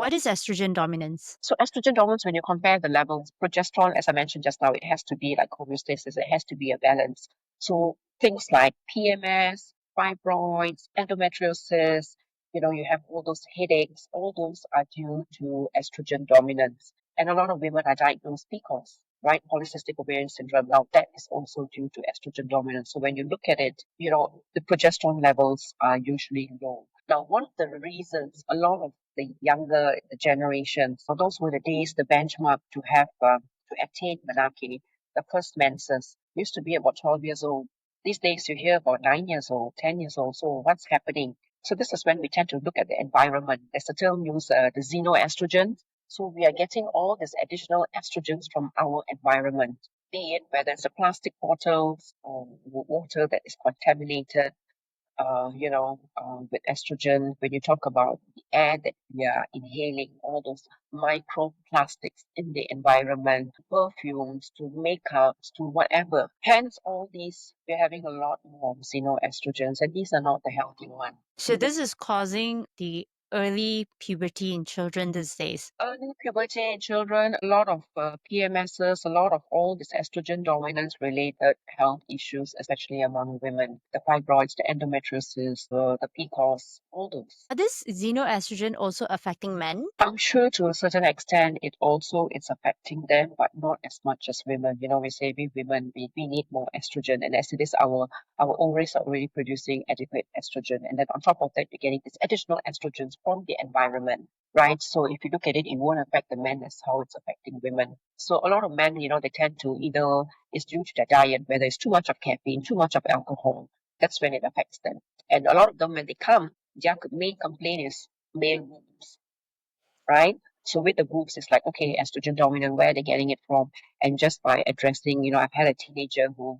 What is estrogen dominance? So estrogen dominance, when you compare the levels, progesterone, as I mentioned just now, it has to be like homeostasis, it has to be a balance. So things like PMS, fibroids, endometriosis, you have all those headaches, all those are due to estrogen dominance. And a lot of women are diagnosed PCOS, right? Polycystic ovarian syndrome. Now that is also due to estrogen dominance. So when you look at it, the progesterone levels are usually low. Now, one of the reasons a lot of the younger generations, so those were the days, the benchmark to attain menarche, the first menses, used to be about 12 years old. These days, you hear about 9 years old, 10 years old. So what's happening? So this is when we tend to look at the environment. There's a term used, the xenoestrogens. So we are getting all these additional estrogens from our environment, be it whether it's the plastic bottles or water that is contaminated, with estrogen, when you talk about the air that we are inhaling, all those microplastics in the environment, perfumes to makeups to whatever. Hence, all these, we're having a lot more xenoestrogens, and these are not the healthy ones. So this is causing the early puberty in children these days. Early puberty in children, a lot of PMSs, a lot of all this estrogen dominance related health issues, especially among women, the fibroids, the endometriosis, the PCOS, all those. Are this xenoestrogen also affecting men? I'm sure to a certain extent it's affecting them, but not as much as women. We say we women we need more estrogen, and as it is our ovaries are already producing adequate estrogen, and then on top of that we're getting these additional estrogens from the environment. Right. So if you look at it, it won't affect the men as how it's affecting women. So a lot of men, they tend to either it's due to their diet, whether it's too much of caffeine, too much of alcohol, that's when it affects them. And a lot of them when they come, their main complaint is male boobs, right? So with the boobs, it's like, okay, estrogen dominant, where are they getting it from? And just by addressing, I've had a teenager who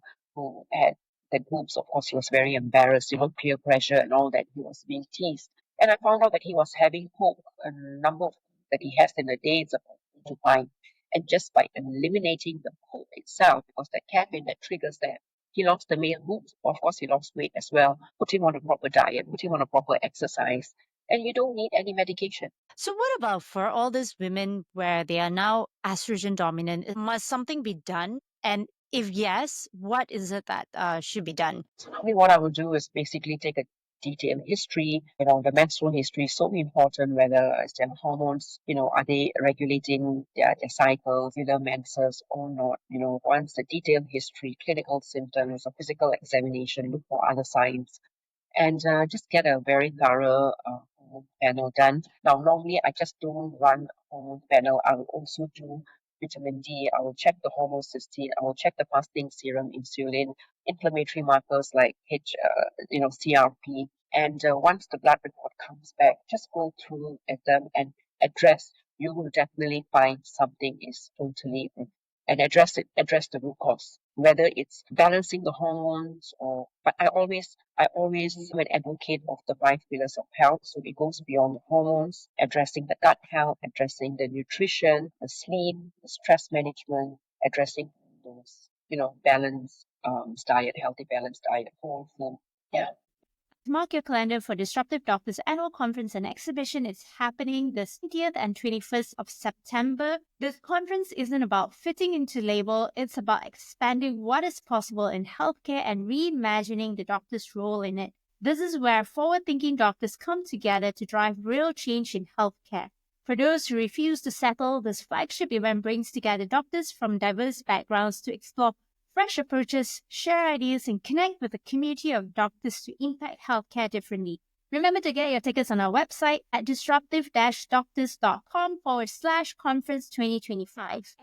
had the boobs. Of course, he was very embarrassed, peer pressure and all that. He was being teased. And I found out that he was having hope, a number of that he has in a day, it's about 4 to 5. And just by eliminating the hope itself, because that caffeine that triggers that, he lost the male boobs. Of course, he lost weight as well. Put him on a proper diet, put him on a proper exercise, and you don't need any medication. So what about for all these women where they are now estrogen dominant? Must something be done? And if yes, what is it that should be done? So normally what I will do is basically take a detailed history, the menstrual history is so important, whether it's their hormones, are they regulating their cycles, their menses or not, once the detailed history, clinical symptoms or physical examination, look for other signs and just get a very thorough hormone panel done. Now, normally I just don't run a hormone panel. I will also do vitamin D. I will check the homocysteine. I will check the fasting serum insulin, inflammatory markers like CRP. And once the blood report comes back, just go through at them and address. You will definitely find something is totally and address the root cause, whether it's balancing the hormones or, but I always am an advocate of the 5 pillars of health. So it goes beyond the hormones, addressing the gut health, addressing the nutrition, the sleep, the stress management, addressing those, balanced diet, healthy balanced diet, whole food. Yeah. Mark your calendar for Disruptive Doctors Annual Conference and Exhibition. It's happening the 20th and 21st of September. This conference isn't about fitting into label. It's about expanding what is possible in healthcare and reimagining the doctor's role in it. This is where forward-thinking doctors come together to drive real change in healthcare. For those who refuse to settle, this flagship event brings together doctors from diverse backgrounds to explore fresh approaches, share ideas, and connect with a community of doctors to impact healthcare differently. Remember to get your tickets on our website at disruptive-doctors.com/conference 2025.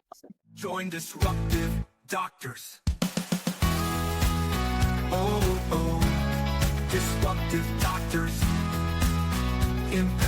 Join Disruptive Doctors. Disruptive Doctors. Impact